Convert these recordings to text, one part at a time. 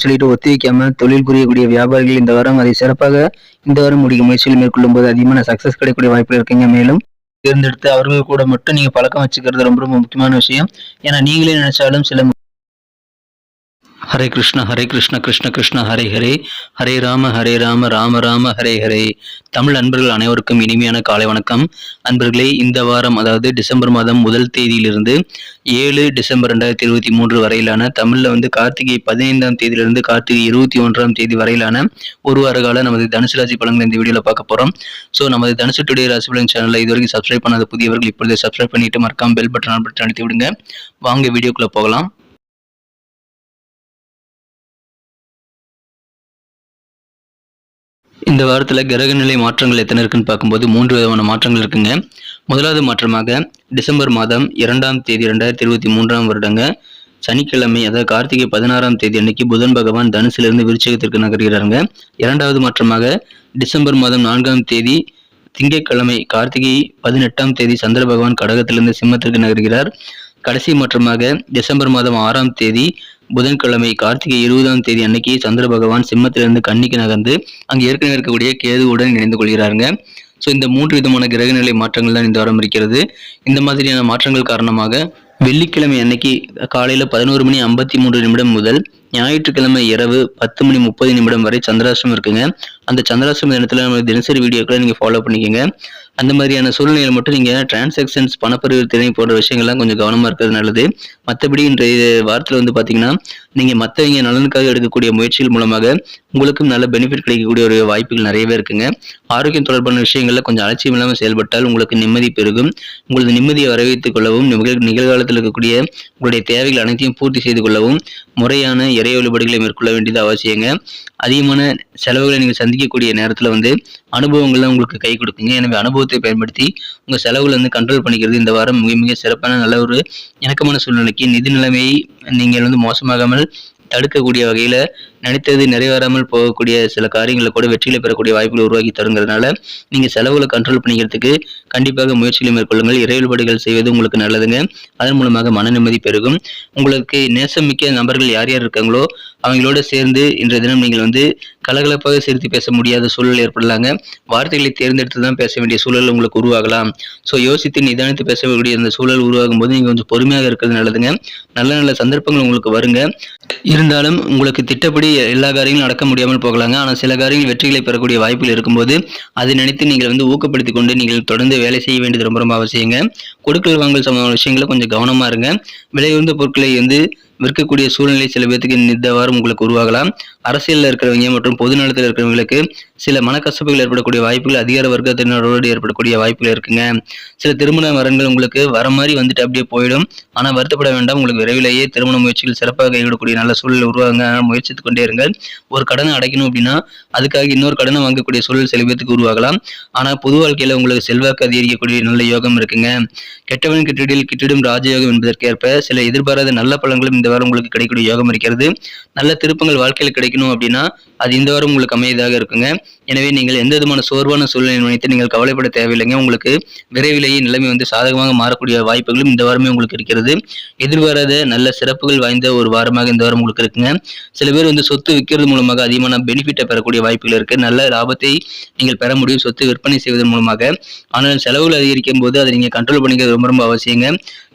சொல்லிட்டு ஒத்தி வைக்காம தொழில் புரியக்கூடிய வியாபாரிகள் இந்த வாரம் அதை சிறப்பாக இந்த வாரம் முடிக்க முயற்சிகள் மேற்கொள்ளும் போது அதிகமான சக்சஸ் கிடைக்கக்கூடிய வாய்ப்புகள் இருக்குங்க. மேலும் தேர்ந்தெடுத்து அவர்கள் கூட மட்டும் நீங்க பழக்கம் வச்சுக்கிறது ரொம்ப ரொம்ப முக்கியமான விஷயம். ஏன்னா நீங்களே நினைச்சாலும் சில ஹரே கிருஷ்ண கிருஷ்ண கிருஷ்ண ஹரே ஹரே, ஹரே ராம ராம ராம ஹரே ஹரே. தமிழ் அன்பர்கள் அனைவருக்கும் இனிமையான காலை வணக்கம். அன்பர்களே, இந்த வாரம் அதாவது டிசம்பர் மாதம் 1 தேதியிலிருந்து 7 டிசம்பர் 2023 வரையிலான தமிழில் கார்த்திகை 15ஆம் தேதியிலிருந்து கார்த்திகை 21ஆம் தேதி வரையிலான ஒரு வார கால நமது தனுசு ராசி பலன்கள் இந்த வீடியோவில் பார்க்க போகிறோம். ஸோ நமது தனுசு டுடே ராசி பலன் சேனலில் இதுவரைக்கும் சப்ஸ்கிரைப் பண்ணாத புதியவர்கள் இப்பொழுது சப்ஸ்கிரைப் பண்ணிட்டு மறக்காம பெல் பட்டன் அழுத்தி விடுங்க. வாங்க வீடியோக்குள்ளே போகலாம். இந்த வாரத்தில் கிரக நிலை மாற்றங்கள் எத்தனை இருக்குன்னு பார்க்கும்போது 3 விதமான மாற்றங்கள் இருக்குங்க. முதலாவது மாற்றமாக டிசம்பர் மாதம் 2ஆம் தேதி 2023ஆம் வருடங்க சனிக்கிழமை, அதாவது கார்த்திகை 16ஆம் தேதி அன்னைக்கு புதன் பகவான் தனுசிலிருந்து விருச்சிகத்திற்கு நகர்கிறாருங்க. இரண்டாவது மாற்றமாக டிசம்பர் மாதம் 4ஆம் தேதி திங்கட்கிழமை கார்த்திகை 18ஆம் தேதி சந்திர பகவான் கடகத்திலிருந்து சிம்மத்திற்கு நகர்கிறார். கடைசி மாற்றமாக டிசம்பர் மாதம் 6ஆம் தேதி புதன்கிழமை கார்த்திகை 20ஆம் தேதி அன்னைக்கு சந்திர பகவான் சிம்மத்திலிருந்து கன்னிக்கு நகர்ந்து அங்கு ஏற்கனவே இருக்கக்கூடிய கேதுவுடன் இணைந்து கொள்கிறாருங்க. ஸோ இந்த 3 விதமான கிரகநிலை மாற்றங்கள் தான் இந்த வாரம் இருக்கிறது. இந்த மாதிரியான மாற்றங்கள் காரணமாக வெள்ளிக்கிழமை அன்னைக்கு காலையில் 11:53 முதல் ஞாயிற்றுக்கிழமை இரவு 10:30 வரை சந்திராஷ்டிரம் இருக்குங்க. அந்த சந்திராஷ்டிரம் தினத்தில் நம்ம தினசரி வீடியோக்களை நீங்கள் ஃபாலோ பண்ணிக்கோங்க. அந்த மாதிரியான சூழ்நிலையில் மட்டும் நீங்கள் டிரான்சாக்ஷன்ஸ் பணப்பரிவர்த்தனை போன்ற விஷயங்கள்லாம் கொஞ்சம் கவனமாக இருக்கிறது நல்லது. மற்றபடி இன்றைய வாரத்தில் பார்த்தீங்கன்னா நீங்கள் மற்றவங்க நலனுக்காக எடுக்கக்கூடிய முயற்சிகள் மூலமாக உங்களுக்கும் நல்ல பெனிஃபிட் கிடைக்கக்கூடிய ஒரு வாய்ப்புகள் நிறையவே இருக்குங்க. ஆரோக்கியம் தொடர்பான விஷயங்களில் கொஞ்சம் அலட்சியம் இல்லாமல் செயல்பட்டால் உங்களுக்கு நிம்மதி பெருகும். உங்களது நிம்மதியை வரவேற்றுக் கொள்ளவும் நிகழ்காலத்தில் இருக்கக்கூடிய உங்களுடைய தேவைகள் அனைத்தையும் பூர்த்தி செய்து கொள்ளவும் முறையான இறை வழிபாடுகளை மேற்கொள்ள வேண்டியது அவசியங்க. அதிகமான செலவுகளை நீங்கள் சந்திக்கக்கூடிய நேரத்தில் அனுபவங்கள்லாம் உங்களுக்கு கை கொடுக்குங்க. எனவே அனுபவத்தை பயன்படுத்தி உங்கள் செலவுகளை கண்ட்ரோல் பண்ணிக்கிறது இந்த வாரம் மிக மிக சிறப்பான நல்ல ஒரு இணக்கமான சூழ்நிலைக்கு நிதி நிலைமையை நீங்கள் மோசமாகாமல் தடுக்கக்கூடிய வகையில் நினைத்தது நிறைவேறாமல் போகக்கூடிய சில காரியங்களை கூட வெற்றிகளை பெறக்கூடிய வாய்ப்புகளை உருவாக்கி தருங்கிறதுனால நீங்கள் செலவுகளை கண்ட்ரோல் பண்ணிக்கிறதுக்கு கண்டிப்பாக முயற்சிகளை மேற்கொள்ளுங்கள். இறை வழிபாடுகள் செய்வது உங்களுக்கு நல்லதுங்க. அதன் மூலமாக மன நிம்மதி பெருகும். உங்களுக்கு நேசமிக்க நபர்கள் யார் யார் இருக்காங்களோ அவங்களோட சேர்ந்து இன்றைய தினம் நீங்கள் கலகலப்பாக சிரித்து பேச முடியாத சூழல் ஏற்படலாங்க. வார்த்தைகளை தேர்ந்தெடுத்து தான் பேச வேண்டிய சூழல் உங்களுக்கு உருவாகலாம். ஸோ யோசித்து நிதானித்து பேசக்கூடிய அந்த சூழல் உருவாகும் போது நீங்கள் கொஞ்சம் பொறுமையாக இருக்கிறது நல்லதுங்க. நல்ல நல்ல சந்தர்ப்பங்கள் உங்களுக்கு வருங்க. இருந்தாலும் உங்களுக்கு திட்டப்படி எல்லா காரியங்களும் நடக்க முடியாமல் போகலாங்க. ஆனால் சில காரியங்கள் வெற்றிகளை பெறக்கூடிய வாய்ப்புகள் இருக்கும்போது அதை நினைத்து நீங்கள் ஊக்கப்படுத்திக் கொண்டு நீங்கள் தொடர்ந்து வேலை செய்ய வேண்டியது ரொம்ப ரொம்ப அவசியங்க. கொடுக்கல் வாங்கல் சம்பந்தமான விஷயங்களை கொஞ்சம் கவனமா இருங்க. விலை உயர்ந்த பொருட்களை விற்கக்கூடிய சூழ்நிலை சில பேருக்கு இந்த வாரம் உங்களுக்கு உருவாகலாம். அரசியலில் இருக்கிறவங்க மற்றும் பொது நலத்தில் இருக்கிறவங்களுக்கு சில மனக்கசப்புகள் ஏற்படக்கூடிய வாய்ப்புகள் அதிகார வர்க்கத்தினரோடு ஏற்படக்கூடிய வாய்ப்புகள் இருக்குங்க. சில திருமண வரன்கள் உங்களுக்கு வர மாதிரி வந்துட்டு அப்படியே போயிடும். ஆனால் வருத்தப்பட வேண்டாம். உங்களுக்கு விரைவிலேயே திருமண முயற்சிகள் சிறப்பாக கைவிடக்கூடிய நல்ல சூழல் உருவாங்க. முயற்சித்துக் கொண்டே இருங்கள். ஒரு கடனை அடைக்கணும் அப்படின்னா அதுக்காக இன்னொரு கடனை வாங்கக்கூடிய சூழல் சில பேருக்கு உருவாகலாம். ஆனால் பொது வாழ்க்கையில உங்களுக்கு செல்வாக்கு அதிகரிக்கக்கூடிய நல்ல யோகம் இருக்குங்க. கெட்டவன் கிட்டிடும் ராஜயோகம் என்பதற்கேற்ப சில எதிர்பாராத நல்ல பலன்களும் இந்த வாரம் உங்களுக்கு கிடைக்கக்கூடிய யோகம் இருக்கிறது. நல்ல திருப்பங்கள் வாழ்க்கையில் கிடைக்கணும் அப்படின்னா அது இந்த வாரம் உங்களுக்கு அமையதாக இருக்குங்க. எனவே நீங்கள் எந்த விதமான சோர்வான சூழ்நிலை நினைத்து நீங்கள் கவலைப்பட தேவையில்லைங்க. உங்களுக்கு விரைவிலேயே நிலைமை சாதகமாக மாறக்கூடிய வாய்ப்புகளும் இந்த வாரமே உங்களுக்கு இருக்கிறது. எதிர்பாராத நல்ல சிறப்புகள் வாய்ந்த ஒரு வாரமாக இந்த வாரம் உங்களுக்கு இருக்குங்க. சில பேர் சொத்து விற்கிறது மூலமாக அதிகமான பெனிஃபிட்டை பெறக்கூடிய வாய்ப்புகள் இருக்கு. நல்ல லாபத்தை நீங்கள் பெற முடியும் சொத்து விற்பனை செய்வதன் மூலமாக. ஆனால் செலவுகள் அதிகரிக்கும் போது அதை நீங்கள் கண்ட்ரோல் பண்ணிக்கிறது ரொம்ப ரொம்ப அவசியங்க.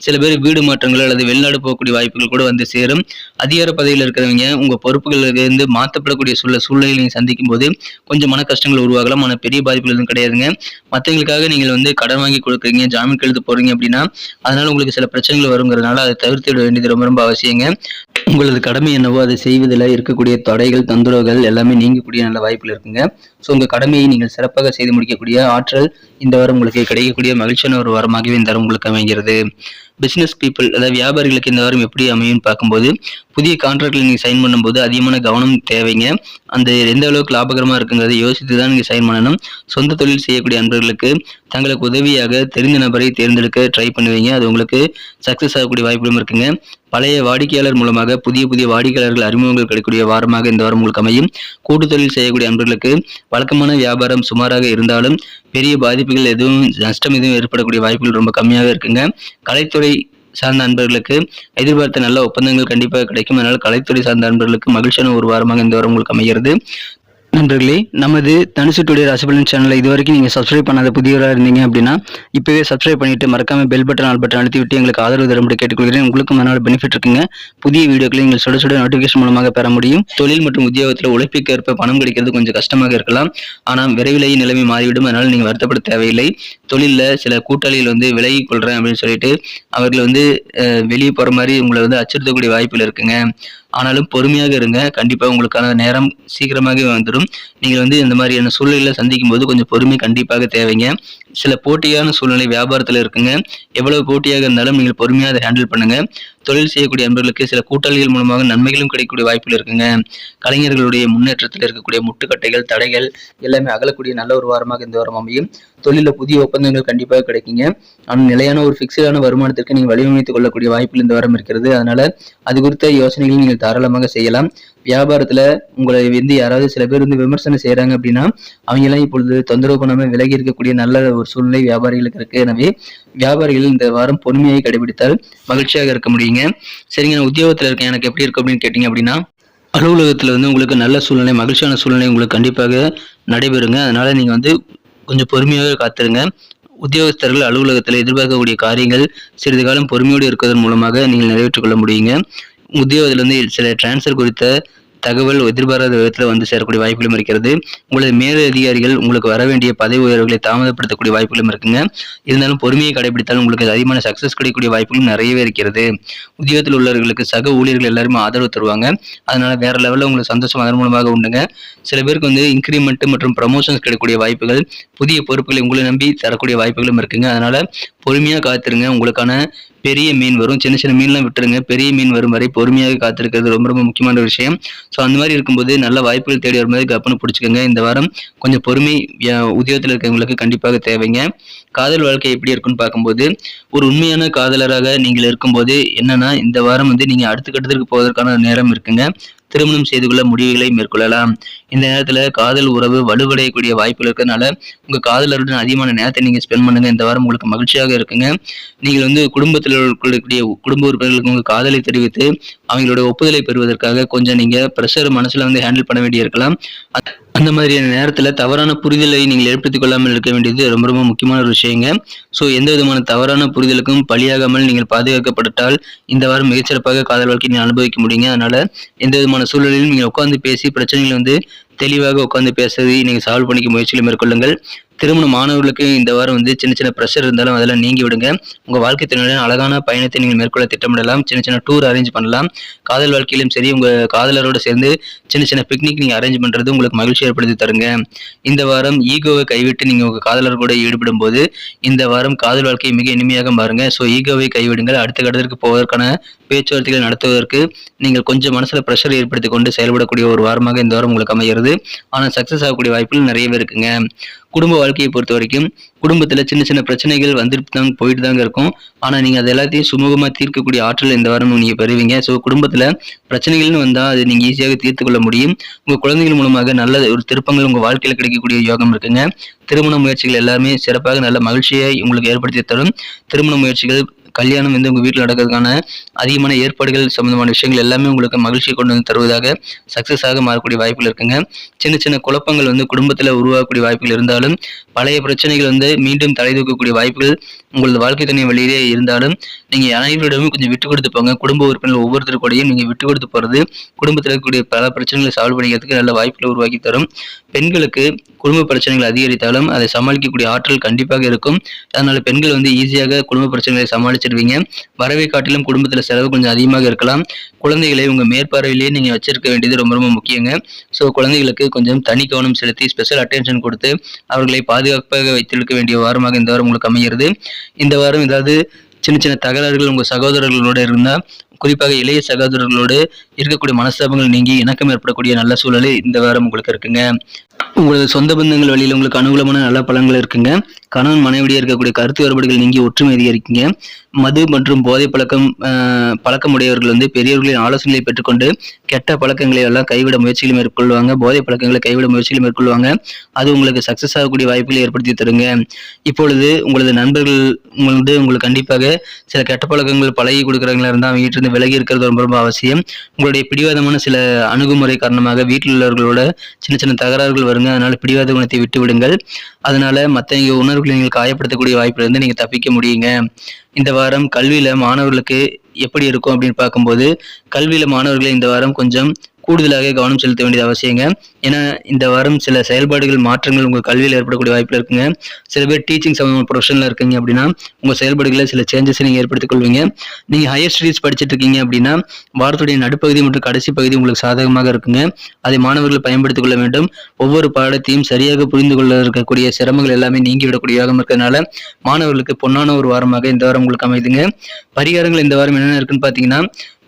சில பேர் வீடு மாற்றங்கள் அல்லது வெளிநாடு போகக்கூடிய வாய்ப்புகள் கூட சேரும். அதிகார பதவியில் இருக்கிறவங்க உங்க பொறுப்புகளிலிருந்து மாற்றப்படக்கூடிய சூழ்நிலையை நீங்கள் சந்திக்கும் போது கொஞ்சம் மன கஷ்டங்கள் உருவாகலாம். ஆனால் பெரிய பாதிப்புகள் எதுவும் கிடையாதுங்க. மற்றவங்களுக்காக நீங்கள் கடன் வாங்கி கொடுக்குறீங்க, ஜாமீன் கழுத்து போறீங்க அப்படின்னா அதனால உங்களுக்கு சில பிரச்சனைகள் வருங்கிறதுனால அதை தவிர்த்து விட வேண்டியது ரொம்ப ரொம்ப அவசியங்க. உங்களது கடமை என்னவோ அதை செய்வதில் இருக்கக்கூடிய தடைகள் தொந்தரவுகள் எல்லாமே நீங்கக்கூடிய நல்ல வாய்ப்புகள் இருக்குங்க. ஸோ உங்கள் கடமையை நீங்கள் சிறப்பாக செய்து முடிக்கக்கூடிய ஆற்றல் இந்த வாரம் உங்களுக்கு கிடைக்கக்கூடிய மகிழ்ச்சியான ஒரு வாரமாகவே இந்த வாரம் உங்களுக்கு அமைகிறது. பிஸ்னஸ் பீப்புள் அதாவது வியாபாரிகளுக்கு இந்த வாரம் எப்படி அமையும் பார்க்கும்போது புதிய கான்ட்ராக்டில் நீங்கள் சைன் பண்ணும்போது அதிகமான கவனம் தேவைங்க. அந்த எந்த அளவுக்கு லாபகரமாக இருக்குங்கிறத யோசித்து தான் நீங்கள் சைன் பண்ணணும். சொந்த தொழில் செய்யக்கூடிய அன்பர்களுக்கு தங்களுக்கு உதவியாக தெரிந்த நபரை தேர்ந்தெடுக்க ட்ரை பண்ணுவீங்க. அது உங்களுக்கு சக்ஸஸ் ஆகக்கூடிய வாய்ப்புகளும் இருக்குங்க. பழைய வாடிக்கையாளர் மூலமாக புதிய வாடிக்கையாளர்கள் அறிமுகங்கள் கிடைக்கக்கூடிய வாரமாக இந்த வாரம் உங்களுக்கு அமையும். கூட்டு தொழில் செய்யக்கூடிய அன்பர்களுக்கு வழக்கமான வியாபாரம் சுமாராக இருந்தாலும் பெரிய பாதிப்புகள் எதுவும் நஷ்டம் எதுவும் ஏற்படக்கூடிய வாய்ப்புகள் ரொம்ப கம்மியாக இருக்குங்க. கலைத்துறை சார்ந்த அன்பர்களுக்கு எதிர்பார்த்த நல்ல ஒப்பந்தங்கள் கண்டிப்பாக கிடைக்கும். அதனால் கலைத்துறை சார்ந்த அன்பர்களுக்கு மகிழ்ச்சியான ஒரு வாரமாக இந்த வாரம் உங்களுக்கு அமைகிறது. நண்பர்களே, நமது தனுசு டுடே ராசிபலன் சேனலை இதுவரைக்கும் நீங்கள் சப்ஸ்கிரைப் பண்ணாத புதியவராக இருந்தீங்க அப்படின்னா இப்போவே சப்ஸ்கிரைப் பண்ணிட்டு மறக்காம பெல் பட்டன் ஆல் பட்டன் அழுத்தி விட்டு எங்களுக்கு ஆதரவு தரும்படி கேட்டுக்கொள்கிறேன். உங்களுக்கும் அதனால் பெனிஃபிட் இருக்குங்க. புதிய வீடியோக்களை நீங்கள் சுட சுட நோட்டிஃபிகேஷன் மூலமாக பெற முடியும். தொழில் மற்றும் உத்தியோகத்தில் உழைப்புக்கு ஏற்ப பணம் கிடைக்கிறது கொஞ்சம் கஷ்டமாக இருக்கலாம். ஆனால் விரைவிலேயே நிலைமை மாறிவிடும். அதனால் நீங்கள் வருத்தப்பட தேவையில்லை. தொழிலில் சில கூட்டாளிகள் விலகி கொள்கிறேன் அப்படின்னு சொல்லிட்டு அவர்கள் வெளியே போகிற மாதிரி உங்களை அச்சுறுத்தக்கூடிய வாய்ப்புகள் இருக்குங்க. ஆனாலும் பொறுமையாக இருங்க. கண்டிப்பாக உங்களுக்கான நேரம் சீக்கிரமாகவே வந்துடும். நீங்கள் இந்த மாதிரியான சூழ்நிலைகளை சந்திக்கும் போது கொஞ்சம் பொறுமை கண்டிப்பாக தேவைங்க. சில போட்டியான சூழ்நிலை வியாபாரத்தில் இருக்குங்க. எவ்வளவு போட்டியாக இருந்தாலும் நீங்கள் பொறுமையாக அதை ஹேண்டில் பண்ணுங்க. தொழில் செய்யக்கூடிய அன்பர்களுக்கு சில கூட்டாளிகள் மூலமாக நன்மைகளும் கிடைக்கக்கூடிய வாய்ப்புகள் இருக்குங்க. கலைஞர்களுடைய முன்னேற்றத்தில் இருக்கக்கூடிய முட்டுக்கட்டைகள், தடைகள் எல்லாமே அகலக்கூடிய நல்ல ஒரு வாரமாக இந்த வாரம் அமையும். தொழிலில் புதிய ஒப்பந்தங்கள் கண்டிப்பாக கிடைக்குங்க. ஆனால் நிலையான ஒரு ஃபிக்ஸடான வருமானத்திற்கு நீங்கள் வடிவமைத்துக் கொள்ளக்கூடிய வாய்ப்புகள் இந்த வாரம் இருக்கிறது. அதனால அது குறித்த யோசனைகள் நீங்கள் தாராளமாக செய்யலாம். வியாபாரத்துல உங்களை யாராவது சில பேர் விமர்சனம் செய்யறாங்க அப்படின்னா அவங்க எல்லாம் இப்பொழுது தொந்தரவு பண்ணாம விலகி இருக்கக்கூடிய நல்ல ஒரு சூழ்நிலை வியாபாரிகளுக்கு இருக்கு. எனவே வியாபாரிகள் இந்த வாரம் பொறுமையை கடைபிடித்தால் மகிழ்ச்சியாக இருக்க முடியுங்க. சரிங்க, நான் உத்தியோகத்துல இருக்கேன், எனக்கு எப்படி இருக்கு அப்படின்னு கேட்டீங்க அப்படின்னா அலுவலகத்துல உங்களுக்கு நல்ல சூழ்நிலை, மகிழ்ச்சியான சூழ்நிலை உங்களுக்கு கண்டிப்பாக நடைபெறுங்க. அதனால நீங்க கொஞ்சம் பொறுமையாக காத்துருங்க. உத்தியோகஸ்தர்கள் அலுவலகத்தில் எதிர்பார்க்கக்கூடிய காரியங்கள் சிறிது காலம் பொறுமையோடு இருக்கிறதன் மூலமாக நீங்கள் நிறைவேற்றிக் கொள்ள முடியுங்க. உத்தியோகத்தில் சில டிரான்ஸ்ஃபர் குறித்த தகவல் எதிர்பாராத விதத்தில் சேரக்கூடிய வாய்ப்புகளும் இருக்கிறது. உங்களது மேல் அதிகாரிகள் உங்களுக்கு வர வேண்டிய பதவி உயர்வுகளை தாமதப்படுத்தக்கூடிய வாய்ப்புகளும் இருக்குங்க. இருந்தாலும் பொறுமையை கடைபிடித்தால் உங்களுக்கு அதிகமான சக்சஸ் கிடைக்கக்கூடிய வாய்ப்புகளும் நிறையவே இருக்கிறது. உத்தியோகத்தில் உள்ளவர்களுக்கு சக ஊழியர்கள் எல்லாருமே ஆதரவு தருவாங்க. அதனால வேற லெவலில் உங்களுக்கு சந்தோஷம் அதன் மூலமாக உண்டுங்க. சில பேருக்கு இன்கிரிமெண்ட் மற்றும் ப்ரமோஷன்ஸ் கிடைக்கக்கூடிய வாய்ப்புகள், புதிய பொறுப்புகளை உங்களை நம்பி தரக்கூடிய வாய்ப்புகளும் இருக்குங்க. அதனால பொறுமையாக காத்திருங்க. உங்களுக்கான பெரிய மீன் வரும். சின்ன சின்ன மீன்லாம் விட்டுருங்க. பெரிய மீன் வரும் வரை பொறுமையாக காத்திருக்கிறது ரொம்ப ரொம்ப முக்கியமான ஒரு விஷயம். ஸோ அந்த மாதிரி இருக்கும்போது நல்ல வாய்ப்புகள் தேடி வரும்போது கப்பனை பிடிச்சிக்கோங்க. இந்த வாரம் கொஞ்சம் பொறுமை உத்தியோகத்தில் இருக்கிறவங்களுக்கு கண்டிப்பாக தேவைங்க. காதல் வாழ்க்கை எப்படி இருக்குன்னு பார்க்கும்போது ஒரு உண்மையான காதலராக நீங்கள் இருக்கும்போது என்னன்னா இந்த வாரம் நீங்கள் அடுத்த கட்டத்திற்கு போவதற்கான நேரம் இருக்குங்க. திருமணம் செய்து கொள்ள முடிவுகளை மேற்கொள்ளலாம். இந்த நேரத்துல காதல் உறவு வலுவடையக்கூடிய வாய்ப்புகள் இருக்கிறதுனால உங்க காதலருடன் அதிகமான நேரத்தை நீங்க ஸ்பெண்ட் பண்ணுங்க. இந்த வாரம் உங்களுக்கு மகிழ்ச்சியாக இருக்குங்க. நீங்கள் குடும்பத்தில் இருக்கக்கூடிய குடும்ப உறுப்பினர்களுக்கு உங்க காதலை தெரிவித்து அவங்களோட ஒப்புதலை பெறுவதற்காக கொஞ்சம் நீங்க ப்ரெஷர் மனசுல ஹேண்டில் பண்ண வேண்டி இருக்கலாம். அந்த மாதிரியான நேரத்துல தவறான புரிதலை நீங்கள் ஏற்படுத்திக் கொள்ளாமல் இருக்க வேண்டியது ரொம்ப ரொம்ப முக்கியமான ஒரு விஷயங்க. ஸோ எந்த விதமான தவறான புரிதலுக்கும் பலியாகாமல் நீங்கள் பாதுகாக்கப்பட்டால் இந்த வாரம் மிகச்சிறப்பாக காதல் வாழ்க்கை நீங்கள் அனுபவிக்க முடியுங்க. அதனால எந்த விதமான சூழலிலும் நீங்கள் உட்கார்ந்து பேசி பிரச்சனைகளை தெளிவாக உட்கார்ந்து பேசி நீங்கள் சால்வ் பண்ணிக்க முயற்சிகளை மேற்கொள்ளுங்கள். திருமண மாணவர்களுக்கு இந்த வாரம் சின்ன சின்ன ப்ரெஷர் இருந்தாலும் அதெல்லாம் நீங்கி விடுங்க. உங்க வாழ்க்கை துணையுடன் அழகான பயணத்தை நீங்கள் மேற்கொள்ள திட்டமிடலாம். சின்ன சின்ன டூர் அரேஞ்ச் பண்ணலாம். காதல் வாழ்க்கையிலும் சரி, உங்க காதலரோட சேர்ந்து சின்ன சின்ன பிக்னிக் நீங்க அரேஞ்ச் பண்றது உங்களுக்கு மகிழ்ச்சி ஏற்படுத்தி தருங்க. இந்த வாரம் ஈகோவை கைவிட்டு நீங்க உங்க காதலர் கூட ஈடுபடும் போது இந்த வாரம் காதல் வாழ்க்கை மிக இனிமையாக மாறுங்க. ஸோ ஈகோவை கைவிடுங்கள். அடுத்த கட்டத்திற்கு போவதற்கான பேச்சுவார்த்தைகளை நடத்துவதற்கு நீங்கள் கொஞ்சம் மனசுல ப்ரெஷர் ஏற்படுத்தி கொண்டு செயல்படக்கூடிய ஒரு வாரமாக இந்த வாரம் உங்களுக்கு அமைகிறது. ஆனால் சக்சஸ் ஆகக்கூடிய வாய்ப்புகள் நிறையவே இருக்குங்க. குடும்ப வாழ்க்கையை பொறுத்த வரைக்கும் குடும்பத்துல சின்ன சின்ன பிரச்சனைகள் போயிட்டு தாங்க இருக்கும். ஆனா நீங்க அது எல்லாத்தையும் சுமூகமா தீர்க்கக்கூடிய ஆற்றல் இந்த வாரம் நீங்க பெறுவீங்க. ஸோ குடும்பத்துல பிரச்சனைகள்னு வந்தா அது நீங்க ஈஸியாக தீர்த்து கொள்ள முடியும். உங்க குழந்தைகள் மூலமாக நல்ல ஒரு திருப்பங்கள் உங்க வாழ்க்கையில கிடைக்கக்கூடிய யோகம் இருக்குங்க. திருமண முயற்சிகள் எல்லாமே சிறப்பாக நல்ல மகிழ்ச்சியை உங்களுக்கு ஏற்படுத்தி தரும். திருமண முயற்சிகள், கல்யாணம் உங்க வீட்டில் நடக்கிறதுக்கான அதிகமான ஏற்பாடுகள் சம்பந்தமான விஷயங்கள் எல்லாமே உங்களுக்கு மகிழ்ச்சியை கொண்டு தருவதாக சக்சஸாக மாறக்கூடிய வாய்ப்புகள் இருக்குங்க. சின்ன சின்ன குழப்பங்கள் குடும்பத்தில் உருவாகக்கூடிய வாய்ப்புகள் இருந்தாலும் பழைய பிரச்சனைகள் மீண்டும் தலை தூக்கக்கூடிய வாய்ப்புகள் உங்களது வாழ்க்கை துணை வழியிலே இருந்தாலும் நீங்க அனைவரிடமும் கொஞ்சம் விட்டு கொடுத்து போங்க. குடும்ப உறுப்பினர் ஒவ்வொருத்தர் கூடயும் நீங்க விட்டு கொடுத்து போறது குடும்பத்தில் இருக்கக்கூடிய பல பிரச்சனைகளை சால்வ் பண்ணிக்கிறதுக்கு நல்ல வாய்ப்புகளை உருவாக்கி தரும். பெண்களுக்கு குடும்ப பிரச்சனைகள் அதிகரித்தாலும் அதை சமாளிக்கக்கூடிய ஆற்றல் கண்டிப்பாக இருக்கும். அதனால பெண்கள் ஈஸியாக குடும்ப பிரச்சனைகளை சமாளிச்சிடுவீங்க. வரவை காட்டிலும் குடும்பத்துல செலவு கொஞ்சம் அதிகமாக இருக்கலாம். குழந்தைகளை உங்க மேற்பார்வையிலேயே நீங்க வச்சிருக்க வேண்டியது ரொம்ப ரொம்ப முக்கியங்க. ஸோ குழந்தைகளுக்கு கொஞ்சம் தனி கவனம் செலுத்தி ஸ்பெஷல் அட்டென்ஷன் கொடுத்து அவர்களை பாதுகாப்பாக வைத்திருக்க வேண்டிய வாரமாக இந்த வாரம் உங்களுக்கு அமைகிறது. இந்த வாரம் ஏதாவது சின்ன சின்ன தகராறுகள் உங்க சகோதரர்களோட இருந்தா, குறிப்பாக இளைய சகோதரர்களோடு இருக்கக்கூடிய மனஸ்தாபங்கள் நீங்கி இணக்கம் ஏற்படக்கூடிய நல்ல சூழலை இந்த வாரம் உங்களுக்கு இருக்குங்க. உங்களது சொந்த பந்தங்கள் வழியில் உங்களுக்கு அனுகூலமான நல்ல பலன்கள் இருக்குங்க. கணவன் மனைவிடையே இருக்கக்கூடிய கருத்து வேறுபாடுகள் நீங்கி ஒற்றுமை அதிகரிக்குங்க. மது மற்றும் போதை பழக்கமுடையவர்கள் வந்து பெரியவர்களின் ஆலோசனைகளை பெற்றுக்கொண்டு கெட்ட பழக்கங்களை எல்லாம் கைவிட முயற்சிகளை மேற்கொள்வாங்க. போதை பழக்கங்களை கைவிட முயற்சிகளை மேற்கொள்வாங்க. அது உங்களுக்கு சக்சஸ் ஆகக்கூடிய வாய்ப்புகளை ஏற்படுத்தி தருங்க. இப்பொழுது உங்களது நண்பர்கள் உங்களுக்கு கண்டிப்பாக சில கெட்ட பழக்கங்கள் பழகி கொடுக்குறவங்களா இருந்தால் அவங்க வீட்டிலிருந்து விலகி இருக்கிறது ரொம்ப ரொம்ப அவசியம். உங்களுடைய பிடிவாதமான சில அணுகுமுறை காரணமாக வீட்டில் உள்ளவர்களோட சின்ன சின்ன தகராறுகள் வருங்க. அதனால பிடிவாத குணத்தை விட்டு விடுங்கள். அதனால மற்றவங்க உணர்வுகளை நீங்கள் காயப்படுத்தக்கூடிய வாய்ப்புல இருந்து நீங்க தப்பிக்க முடியுங்க. இந்த வாரம் கல்வியில மாணவர்களுக்கு எப்படி இருக்கும் அப்படின்னு பார்க்கும்போது, கல்வியில மாணவர்களை இந்த வாரம் கொஞ்சம் கூடுதலாக கவனம் செலுத்த வேண்டியது அவசியங்க. ஏன்னா இந்த வாரம் சில செயல்பாடுகள் மாற்றங்கள் உங்கள் கல்வியில் ஏற்படக்கூடிய வாய்ப்புல இருக்குங்க. சில பேர் டீச்சிங் சம்பந்தமான ப்ரொஃபஷனில் இருக்கீங்க அப்படின்னா உங்கள் செயல்பாடுகளில் சில சேஞ்சஸ் நீங்கள் ஏற்படுத்திக் கொள்வீங்க. நீங்கள் ஹையர் ஸ்டடீஸ் படிச்சுட்டு இருக்கீங்க அப்படின்னா வாரத்துடைய நடுப்பகுதி மற்றும் கடைசி பகுதி உங்களுக்கு சாதகமாக இருக்குங்க. அதை மாணவர்கள் பயன்படுத்திக் கொள்ள வேண்டும். ஒவ்வொரு பாடத்தையும் சரியாக புரிந்து கொள்ள இருக்கக்கூடிய சிரமங்கள் எல்லாமே நீங்கி விடக்கூடிய யோகம் இருக்கிறதுனால மாணவர்களுக்கு பொன்னான ஒரு வாரமாக இந்த வாரம் உங்களுக்கு அமைதுங்க. பரிகாரங்கள் இந்த வாரம் என்னென்ன இருக்குன்னு பார்த்தீங்கன்னா,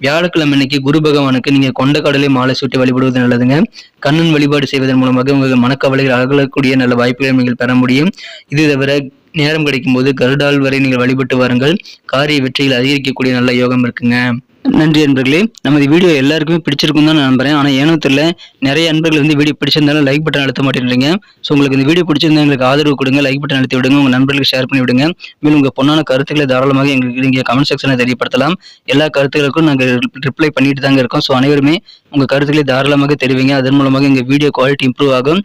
வியாழக்கிழமை அன்னைக்கு குரு பகவானுக்கு நீங்க கொண்ட கடலை மாலை சூட்டி வழிபடுவது நல்லதுங்க. கண்ணன் வழிபாடு செய்வதன் மூலமாக உங்கள் மனக்கவலைகள் அகலக்கூடிய நல்ல வாய்ப்புகளை நீங்கள் பெற முடியும். இது தவிர நேரம் கிடைக்கும் போது கருடால் வரை நீங்கள் வழிபட்டு வாருங்கள். காரிய வெற்றிகள் அதிகரிக்கக்கூடிய நல்ல யோகம் இருக்குங்க. நன்றி நண்பர்களே. நமது வீடியோ எல்லாருக்குமே பிடிச்சிருக்கும் தான் நான் நம்புறேன். ஆனால் ஏனோ தெரியல நிறைய நண்பர்கள் வந்து வீடியோ பிடிச்சிருந்தாலும் லைக் பட்டன் அழுத்த மாட்டேன்றீங்க. ஸோ உங்களுக்கு இந்த வீடியோ பிடிச்சிருந்தா எங்களுக்கு ஆதரவு கொடுங்க, லைக் பட்டன் அழுத்தி விடுங்க, உங்கள் நண்பர்களுக்கு ஷேர் பண்ணி விடுங்க. மேலும் உங்கள் பொண்ணான கருத்துக்களை தாராளமாக எங்களுக்கு நீங்கள் கமெண்ட் செக்ஷனில் தெரியப்படுத்தலாம். எல்லா கருத்துக்களுக்கும் நாங்கள் ரிப்ளை பண்ணிட்டு தாங்க இருக்கோம். ஸோ அனைவருமே உங்கள் கருத்துக்களை தாராளமாக தெரிவிங்க. அதன் மூலமாக எங்கள் வீடியோ குவாலிட்டி இம்ப்ரூவ் ஆகும்.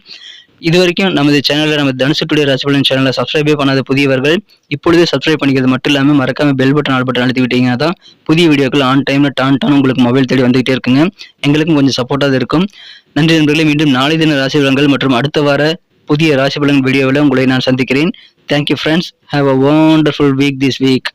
இது வரைக்கும் நமது சேனலில் நம்ம தனுசு டுடே ராசிபலன் சேனலை சப்ஸ்கிரைபே பண்ணாத புதியவர்கள் இப்பொழுதே சப்ஸ்கிரைப் பண்ணிக்கிறது மட்டும் இல்லாமல் மறக்காம பெல் பட்டன் ஆல் பட்டன் அழுத்தி விட்டீங்கன்னா தான் புதிய வீடியோக்கள் ஆன் டைமில் டான் உங்களுக்கு மொபைல் தேடி வந்துகிட்டே இருக்குங்க. எங்களுக்கும் கொஞ்சம் சப்போர்ட்டாக இருக்கும். நன்றி நண்பர்களே. மீண்டும் நாளை தின ராசி பலன்கள் மற்றும் அடுத்த வார புதிய ராசி பலன் வீடியோவில் உங்களை நான் சந்திக்கிறேன். Thank you friends. Have a wonderful week this week.